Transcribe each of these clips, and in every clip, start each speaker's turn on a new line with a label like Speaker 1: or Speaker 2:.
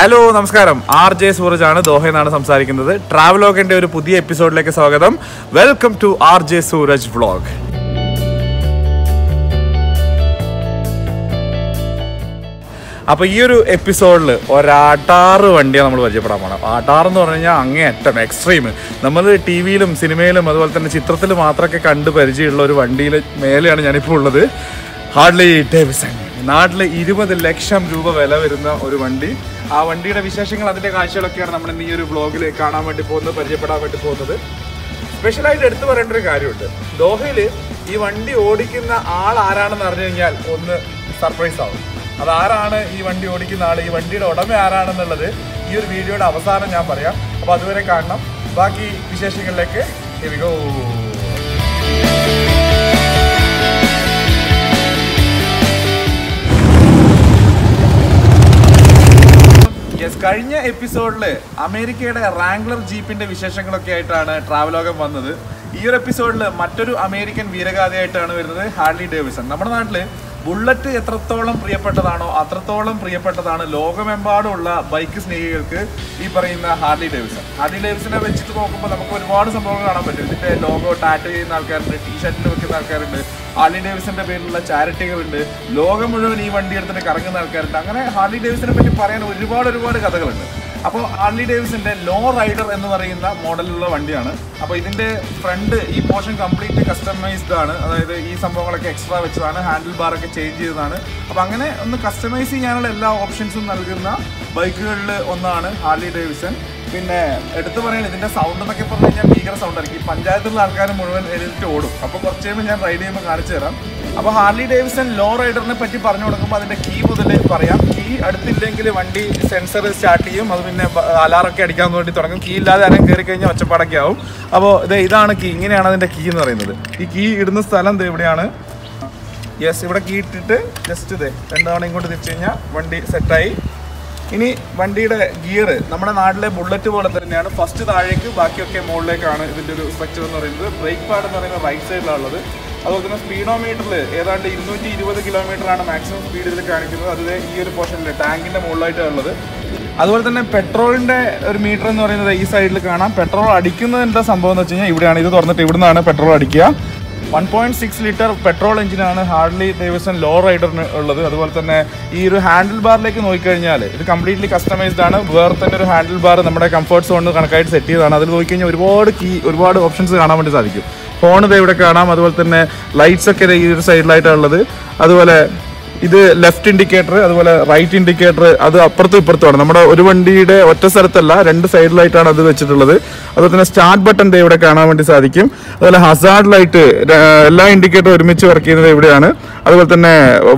Speaker 1: Hello നമസ്കാരം, RJ Sooraj ആണ്, ദോഹയിൽ നിന്നാണ് സംസാരിക്കുന്നത്. ട്രാവലോഗിന്റെ ഒരു പുതിയ എപ്പിസോഡിലേക്ക് സ്വാഗതം. Welcome to RJ Sooraj vlog. അപ്പോൾ ഈ ഒരു എപ്പിസോഡിൽ ഒരാട്ടാറ് വണ്ടിയാണ് നമ്മൾ പരിചയപ്പെടാൻ പോകണം. ആട്ടാറെന്ന് പറഞ്ഞു കഴിഞ്ഞാൽ അങ്ങേയറ്റം എക്സ്ട്രീം. നമ്മൾ TV-യിലും സിനിമയിലും അതുപോലെ തന്നെ ചിത്രത്തിൽ മാത്രമൊക്കെ കണ്ട് പരിചയമുള്ള ഒരു വണ്ടിയിൽ മേലെയാണ് ഞാനിപ്പോൾ ഉള്ളത്. Harley Davidson. നാട്ടിൽ 20 ലക്ഷം രൂപ വില വരുന്ന ഒരു വണ്ടി. ആ വണ്ടിയുടെ വിശേഷങ്ങൾ, അതിൻ്റെ കാഴ്ചകളൊക്കെയാണ് നമ്മൾ ഇന്ന് ഈ ഒരു വ്ളോഗിൽ കാണാൻ വേണ്ടി പോകുന്നത്, പരിചയപ്പെടാൻ വേണ്ടി പോകുന്നത്. സ്പെഷ്യലായിട്ട് എടുത്തു പറയേണ്ട ഒരു കാര്യമുണ്ട്. ദോഹയിൽ ഈ വണ്ടി ഓടിക്കുന്ന ആൾ ആരാണെന്ന് അറിഞ്ഞു കഴിഞ്ഞാൽ ഒന്ന് സർപ്രൈസ് ആവും. അതാരാണ് ഈ വണ്ടി ഓടിക്കുന്ന ആൾ, ഈ വണ്ടിയുടെ ഉടമ ആരാണെന്നുള്ളത് ഈ ഒരു വീഡിയോയുടെ അവസാനം ഞാൻ പറയാം. അപ്പോൾ അതുവരെ കാണണം. ബാക്കി വിശേഷങ്ങളിലേക്ക് here we go. കഴിഞ്ഞ എപ്പിസോഡിൽ അമേരിക്കയുടെ റാംഗ്ലർ ജീപ്പിന്റെ വിശേഷങ്ങളൊക്കെ ആയിട്ടാണ് ട്രാവലോഗം വന്നത്. ഈ ഒരു എപ്പിസോഡിൽ മറ്റൊരു അമേരിക്കൻ വീരഗാഥയായിട്ടാണ് വരുന്നത് ഹാർലി ഡേവിഡ്സൺ. നമ്മുടെ നാട്ടിൽ ബുള്ളറ്റ് എത്രത്തോളം പ്രിയപ്പെട്ടതാണോ അത്രത്തോളം പ്രിയപ്പെട്ടതാണ് ലോകമെമ്പാടുമുള്ള ബൈക്ക് സ്നേഹികൾക്ക് ഈ പറയുന്ന ഹാർലി ഡേവിഡ്സൺ. ഹാർലി ഡേവിഡ്സനെ വെച്ചിട്ട് നോക്കുമ്പോൾ നമുക്ക് ഒരുപാട് സംഭവങ്ങൾ കാണാൻ പറ്റും. ഇതിൻ്റെ ലോഗോ ടാറ്റു ചെയ്യുന്ന ആൾക്കാരുണ്ട്, ടീഷർട്ടിൽ വെക്കുന്ന ആൾക്കാരുണ്ട്, ഹാർലി ഡേവിഡ്സന്റെ പേരിലുള്ള ചാരിറ്റികളുണ്ട്, ലോകം മുഴുവൻ ഈ വണ്ടി എടുത്തിട്ട് കറങ്ങുന്ന ആൾക്കാരുണ്ട്. അങ്ങനെ ഹാർലി ഡേവിഡ്സനെ പറ്റി പറയാൻ ഒരുപാട് കഥകളുണ്ട്. അപ്പോൾ ഹാർലി ഡേവിഡ്സന്റെ ലോ റൈഡർ എന്ന് പറയുന്ന മോഡലുള്ള വണ്ടിയാണ്. അപ്പോൾ ഇതിൻ്റെ ഫ്രണ്ട് ഈ പോർഷൻ കംപ്ലീറ്റ് കസ്റ്റമൈസ്ഡ് ആണ്. അതായത് ഈ സംഭവങ്ങളൊക്കെ എക്സ്ട്രാ വെച്ചതാണ്, ഹാൻഡിൽ ബാറൊക്കെ ചേഞ്ച് ചെയ്തതാണ്. അപ്പോൾ അങ്ങനെ ഒന്ന് കസ്റ്റമൈസ് ചെയ്യാനുള്ള എല്ലാ ഓപ്ഷൻസും നൽകുന്ന ബൈക്കുകളിൽ ഒന്നാണ് ഹാർലി ഡേവിഡ്സൺ. പിന്നെ എടുത്തു പറയുന്നത് ഇതിൻ്റെ സൗണ്ട് എന്നൊക്കെ പറഞ്ഞു കഴിഞ്ഞാൽ ഭീകര സൗണ്ട് ആയിരിക്കും. ഈ പഞ്ചായത്തിലുള്ള ആൾക്കാർ മുഴുവൻ എഴുതിട്ട് ഓടും. അപ്പോൾ കുറച്ച് കഴിയുമ്പോൾ ഞാൻ റൈഡ് ചെയ്യുമ്പോൾ കാണിച്ചു തരാം. അപ്പോൾ ഹാർലി ഡേവിഡ്സൺ ലോ റൈഡറിനെ പറ്റി പറഞ്ഞു കൊടുക്കുമ്പോൾ അതിൻ്റെ കീ മുതൽ പറയാം. കീ അടുത്തില്ലെങ്കിൽ വണ്ടി സെൻസർ സ്റ്റാർട്ട് ചെയ്യും, അത് പിന്നെ അലാറൊക്കെ അടിക്കാൻ വേണ്ടി തുടങ്ങും. കീ ഇല്ലാതെ ആരെയും കയറി കഴിഞ്ഞാൽ ഒച്ചപ്പാടൊക്കെ ആവും. അപ്പോൾ ഇതാണ് കീ, ഇങ്ങനെയാണ് അതിൻ്റെ കീ എന്ന് പറയുന്നത്. ഈ കീ ഇടുന്ന സ്ഥലം എവിടെയാണ്? യെസ്, ഇവിടെ കീ ഇട്ടിട്ട് ജസ്റ്റ് രണ്ടു തവണ ഇങ്ങോട്ട് തിരിച്ചു കഴിഞ്ഞാൽ വണ്ടി സെറ്റായി. ഇനി വണ്ടിയുടെ ഗിയർ നമ്മുടെ നാട്ടിലെ ബുള്ളറ്റ് പോലെ തന്നെയാണ്. ഫസ്റ്റ് താഴേക്ക്, ബാക്കിയൊക്കെ മുകളിലേക്കാണ് ഇതിൻ്റെ ഒരു സ്ട്രക്ചർ എന്ന് പറയുന്നത്. ബ്രേക്ക് പാഡ് എന്ന് പറയുന്നത് റൈറ്റ് സൈഡിലാണുള്ളത്. അതുപോലെ തന്നെ സ്പീഡോമീറ്ററിൽ ഏതാണ്ട് 220 കിലോമീറ്ററാണ് മാക്സിമം സ്പീഡ് ഇതിൽ കാണിക്കുന്നത്. അത് ഈ ഒരു പോർഷനിൽ ടാങ്കിൻ്റെ മുകളിലായിട്ടാണ് ഉള്ളത്. അതുപോലെ തന്നെ പെട്രോളിൻ്റെ ഒരു മീറ്റർ എന്ന് പറയുന്നത് ഈ സൈഡിൽ കാണാം. പെട്രോൾ അടിക്കുന്നത് എന്താ സംഭവം എന്ന് വെച്ച് കഴിഞ്ഞാൽ ഇവിടെയാണ്. ഇത് തുറന്നിട്ട് ഇവിടെ നിന്നാണ് പെട്രോൾ അടിക്കുക. 1.6 ലിറ്റർ പെട്രോൾ എഞ്ചിനാണ് ഹാർലി ഡേവിഡ്സൺ ലോ റൈഡറിന് ഉള്ളത്. അതുപോലെ തന്നെ ഈ ഒരു ഹാൻഡിൽ ബാറിലേക്ക് നോക്കിക്കഴിഞ്ഞാൽ ഇത് കംപ്ലീറ്റ്ലി കസ്റ്റമൈസ്ഡ് ആണ്. വേറെ തന്നെ ഒരു ഹാൻഡിൽ ബാർ നമ്മുടെ കംഫർട്ട് സോണിന് കണക്കായിട്ട് സെറ്റ് ചെയ്തതാണ്. അതിൽ നോക്കിക്കഴിഞ്ഞാൽ ഒരുപാട് ഓപ്ഷൻസ് കാണാൻ വേണ്ടി സാധിക്കും. ഫോൺ ഇവിടെ കാണാം. അതുപോലെ തന്നെ ലൈറ്റ്സ് ഒക്കെ ഈ ഒരു സൈഡിലായിട്ടുള്ളത്. അതുപോലെ ഇത് ലെഫ്റ്റ് ഇൻഡിക്കേറ്റർ, അതുപോലെ റൈറ്റ് ഇൻഡിക്കേറ്റർ, അത് അപ്പുറത്തും ഇപ്പുറത്തുമാണ്. നമ്മുടെ ഒരു വണ്ടിയുടെ ഒറ്റ സ്ഥലത്തല്ല, 2 സൈഡിലായിട്ടാണ് അത് വെച്ചിട്ടുള്ളത്. അതുപോലെ തന്നെ സ്റ്റാർട്ട് ബട്ടൺ ഇവിടെ കാണാൻ വേണ്ടി സാധിക്കും. അതുപോലെ ഹസാർഡ് ലൈറ്റ്, എല്ലാ ഇൻഡിക്കേറ്ററും ഒരുമിച്ച് വർക്ക് ചെയ്യുന്നത് ഇവിടെയാണ്. അതുപോലെ തന്നെ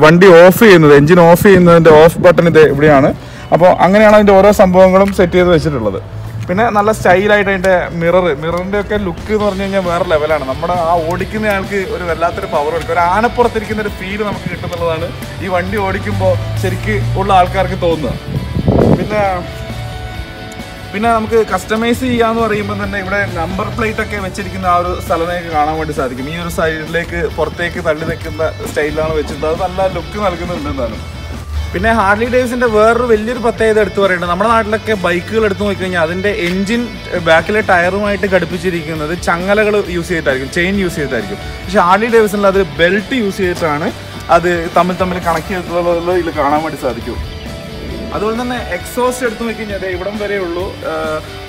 Speaker 1: വണ്ടി ഓഫ് ചെയ്യുന്നത്, എഞ്ചിൻ ഓഫ് ചെയ്യുന്നതിൻ്റെ ഓഫ് ബട്ടൺ ഇവിടെയാണ്. അപ്പോൾ അങ്ങനെയാണ് അതിൻ്റെ ഓരോ സംഭവങ്ങളും സെറ്റ് ചെയ്ത് വെച്ചിട്ടുള്ളത്. പിന്നെ നല്ല സ്റ്റൈലായിട്ട് അതിൻ്റെ മിററിൻ്റെ ഒക്കെ ലുക്ക് എന്ന് പറഞ്ഞു കഴിഞ്ഞാൽ വേറെ ലെവലാണ്. നമ്മുടെ ആ ഓടിക്കുന്ന ആൾക്ക് ഒരു വല്ലാത്തൊരു പവർ കൊടുക്കും. ഒരു ആനപ്പുറത്തിരിക്കുന്ന ഒരു ഫീൽ നമുക്ക് കിട്ടുന്നുള്ളതാണ് ഈ വണ്ടി ഓടിക്കുമ്പോൾ ശരിക്ക് ഉള്ള ആൾക്കാർക്ക് തോന്നുക. പിന്നെ നമുക്ക് കസ്റ്റമൈസ് ചെയ്യാന്ന് പറയുമ്പോൾ തന്നെ ഇവിടെ നമ്പർ പ്ലേറ്റ് ഒക്കെ വെച്ചിരിക്കുന്ന ആ ഒരു സ്ഥലത്തേക്ക് കാണാൻ വേണ്ടി സാധിക്കും. ഈ ഒരു സൈഡിലേക്ക് പുറത്തേക്ക് തള്ളി നിൽക്കുന്ന സ്റ്റൈലാണ് വെച്ചിട്ടുള്ളത്. അത് നല്ല ലുക്ക് നൽകുന്നുണ്ട് എന്നാണ്. പിന്നെ ഹാർലി ഡേവിഡ്സന്റെ വേറൊരു വലിയൊരു പ്രത്യേകത എടുത്തു പറയേണ്ടത്, നമ്മുടെ നാട്ടിലൊക്കെ ബൈക്കുകൾ എടുത്തു നോക്കിക്കഴിഞ്ഞാൽ അതിൻ്റെ എഞ്ചിൻ ബാക്കിലെ ടയറുമായിട്ട് ഘടിപ്പിച്ചിരിക്കുന്നത് ചങ്ങലകൾ യൂസ് ചെയ്തിട്ടായിരിക്കും, ചെയിൻ യൂസ് ചെയ്തിട്ടായിരിക്കും. പക്ഷേ ഹാർലി ഡേവിഡ്സണിൽ അത് ബെൽറ്റ് യൂസ് ചെയ്തിട്ടാണ് അത് തമ്മിൽ കണക്ട് ചെയ്തിട്ടുള്ളത് ഇതിൽ കാണാൻ വേണ്ടി സാധിക്കും. അതുപോലെ തന്നെ എക്സോസ്റ്റ് എടുത്തു നോക്കിക്കഴിഞ്ഞാൽ ഇവിടം വരെ ഉള്ളൂ.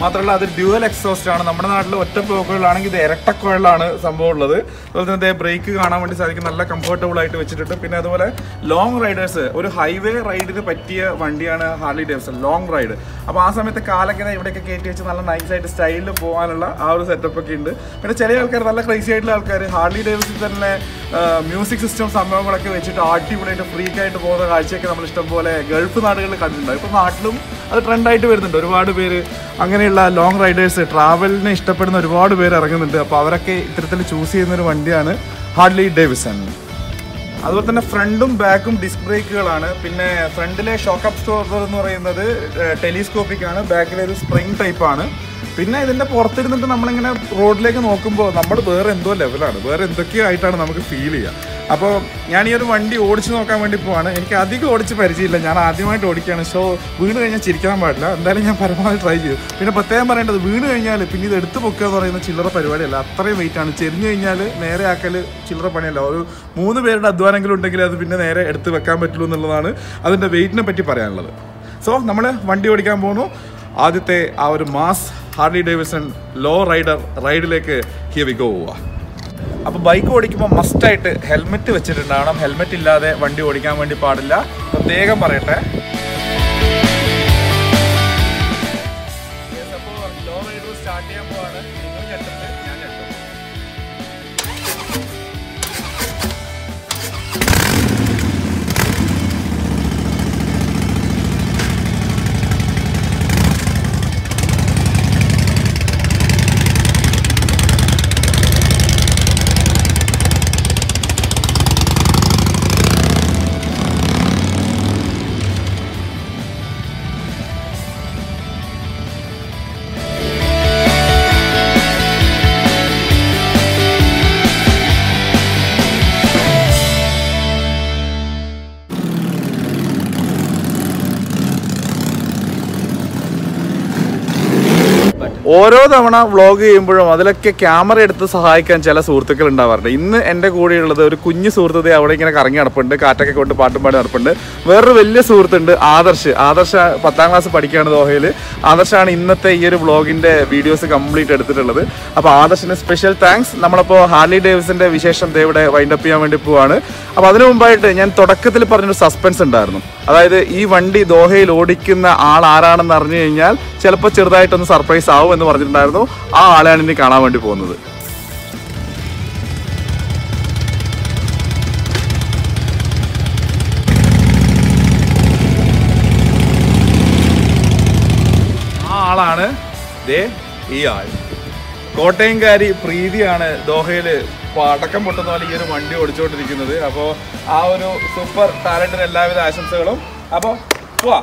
Speaker 1: മാത്രമല്ല അത് ഡ്യുവൽ എക്സോസ്റ്റ് ആണ്. നമ്മുടെ നാട്ടിൽ ഒറ്റ ബ്ലോക്കുകളിലാണെങ്കിൽ ഇത് ഇരട്ടക്കുഴലാണ് സംഭവം ഉള്ളത്. അതുപോലെ തന്നെ ബ്രേക്ക് കാണാൻ വേണ്ടി സാധിക്കും, നല്ല കംഫർട്ടബിൾ ആയിട്ട് വെച്ചിട്ടുണ്ട്. പിന്നെ അതുപോലെ ലോങ് റൈഡേഴ്സ്, ഒരു ഹൈവേ റൈഡിന് പറ്റിയ വണ്ടിയാണ് ഹാർലി ഡേവിഡ്സൺ ലോങ് റൈഡ്. അപ്പോൾ ആ സമയത്ത് കാലൊക്കെ ഇവിടെയൊക്കെ കയറ്റി വെച്ച് നല്ല നൈസായിട്ട് സ്റ്റൈലിൽ പോകാനുള്ള ആ ഒരു സെറ്റപ്പ് ഒക്കെ ഉണ്ട്. പിന്നെ ചില ആൾക്കാർ, നല്ല ക്രൈസി ആയിട്ടുള്ള ആൾക്കാർ ഹാർലി ഡേവിഡ്സൺ തന്നെ മ്യൂസിക് സിസ്റ്റം സംഭവങ്ങളൊക്കെ വെച്ചിട്ട് അടിപൊളിയായിട്ട് ഫ്രീക്കായിട്ട് പോകുന്ന കാഴ്ചയൊക്കെ നമ്മൾ ഇഷ്ടംപോലെ ഗൾഫ് നാടുകളിൽ കണ്ടിട്ടുണ്ട്. ഇപ്പോൾ നാട്ടിലും അത് ട്രെൻഡായിട്ട് വരുന്നുണ്ട്. ഒരുപാട് പേര് അങ്ങനെയുള്ള ലോങ് റൈഡേഴ്സ്, ട്രാവലിനെ ഇഷ്ടപ്പെടുന്ന ഒരുപാട് പേര് ഇറങ്ങുന്നുണ്ട്. അപ്പോൾ അവരൊക്കെ ഇത്തരത്തിൽ ചൂസ് ചെയ്യുന്നൊരു വണ്ടിയാണ് ഹാർലി ഡേവിഡ്സൺ. അതുപോലെ തന്നെ ഫ്രണ്ടും ബാക്കും ഡിസ്ക് ബ്രേക്കുകളാണ്. പിന്നെ ഫ്രണ്ടിലെ ഷോക്ക് അബ്സോർബർ എന്ന് പറയുന്നത് ടെലിസ്കോപ്പിക് ആണ്, ബാക്കിലൊരു സ്പ്രിംഗ് ടൈപ്പാണ്. പിന്നെ ഇതിൻ്റെ പുറത്തിരുന്നിട്ട് നമ്മളിങ്ങനെ റോഡിലേക്ക് നോക്കുമ്പോൾ നമ്മൾ വേറെ എന്തോ ലെവലാണ്, വേറെ എന്തൊക്കെയോ ആയിട്ടാണ് നമുക്ക് ഫീൽ ചെയ്യുക. അപ്പോൾ ഞാൻ ഈ ഒരു വണ്ടി ഓടിച്ച് നോക്കാൻ വേണ്ടി പോവാണ്. എനിക്ക് അധികം ഓടിച്ച് പരിചയമില്ല, ഞാൻ ആദ്യമായിട്ട് ഓടിക്കുകയാണ്. സോ വീണ് കഴിഞ്ഞാൽ ചിരിക്കാൻ പാടില്ല. എന്തായാലും ഞാൻ പരമാവധി ട്രൈ ചെയ്തു. പിന്നെ പ്രത്യേകം പറയേണ്ടത്, വീണ് കഴിഞ്ഞാൽ പിന്നെ ഇത് എടുത്ത് പൊക്കുക എന്ന് പറയുന്ന ചില്ലറ പരിപാടിയല്ല, അത്രയും വെയിറ്റാണ്. ചെരിഞ്ഞു കഴിഞ്ഞാൽ നേരെ ആക്കൽ ചില്ലറ പണിയല്ല. ഒരു 3 പേരുടെ അധ്വാനങ്ങളും ഉണ്ടെങ്കിൽ അത് പിന്നെ നേരെ എടുത്ത് വെക്കാൻ പറ്റുള്ളൂ എന്നുള്ളതാണ് അതിൻ്റെ വെയിറ്റിനെ പറ്റി പറയാനുള്ളത്. സോ നമ്മൾ വണ്ടി ഓടിക്കാൻ പോകുന്നു. ആദ്യത്തെ ആ ഒരു mass Harley Davidson low rider റൈഡിലേക്ക് ഹിയർ വി ഗോ. അപ്പോൾ ബൈക്ക് ഓടിക്കുമ്പോൾ മസ്റ്റായിട്ട് ഹെൽമെറ്റ് വെച്ചിട്ടുണ്ടാവണം. ഹെൽമെറ്റ് ഇല്ലാതെ വണ്ടി ഓടിക്കാൻ വേണ്ടി പാടില്ല, പ്രത്യേകം പറയട്ടെ. അപ്പോൾ ലോ റൈഡർ സ്റ്റാർട്ട് ചെയ്യാൻ പോവാണ്. നിങ്ങൾ ഞെട്ടരുത്, ഞാൻ ഞെട്ടും. ഓരോ തവണ വ്ളോഗ് ചെയ്യുമ്പോഴും അതിലൊക്കെ ക്യാമറ എടുത്ത് സഹായിക്കാൻ ചില സുഹൃത്തുക്കൾ ഉണ്ടാവാറുണ്ട്. ഇന്ന് എൻ്റെ കൂടെയുള്ളത് ഒരു കുഞ്ഞു സുഹൃത്ത്, അവിടെ ഇങ്ങനെ കറങ്ങി നടപ്പുണ്ട്, കാറ്റൊക്കെ കൊണ്ട് പാട്ടും പാടി നടപ്പുണ്ട്. വേറൊരു വലിയ സുഹൃത്തുണ്ട്, ആദർശ്. 10ാം ക്ലാസ് പഠിക്കുകയാണ് ദോഹയിൽ. ആദർശാണ് ഇന്നത്തെ ഈ ഒരു വ്ളോഗിൻ്റെ വീഡിയോസ് കംപ്ലീറ്റ് എടുത്തിട്ടുള്ളത്. അപ്പോൾ ആദർശിന് സ്പെഷ്യൽ താങ്ക്സ്. നമ്മളപ്പോൾ ഹാർലി ഡേവിഡ്സന്റെ വിശേഷം ഇവിടെ വൈൻഡപ്പ് ചെയ്യാൻ വേണ്ടി പോവാണ്. അപ്പോൾ അതിനു മുമ്പായിട്ട് ഞാൻ തുടക്കത്തിൽ പറഞ്ഞൊരു സസ്പെൻസ് ഉണ്ടായിരുന്നു. അതായത് ഈ വണ്ടി ദോഹയിൽ ഓടിക്കുന്ന ആൾ ആരാണെന്ന് അറിഞ്ഞു കഴിഞ്ഞാൽ ചിലപ്പോൾ ചെറുതായിട്ടൊന്ന് സർപ്രൈസ് ആവും എന്ന് പറഞ്ഞിട്ടുണ്ടായിരുന്നു. ആ ആളെയാണ് ഇനി കാണാൻ വേണ്ടി പോകുന്നത്. ആ ആളാണ് ഈ ആൾ. കോട്ടയംകാരി പ്രീതിയാണ് ദോഹയിൽ പടക്കം പൊട്ടുന്ന പോലെ ഈ ഒരു വണ്ടി ഓടിച്ചുകൊണ്ടിരിക്കുന്നത്. അപ്പോൾ ആ ഒരു സൂപ്പർ ടാലന്റിന് എല്ലാവിധ ആശംസകളും. അപ്പോൾ പോവാ.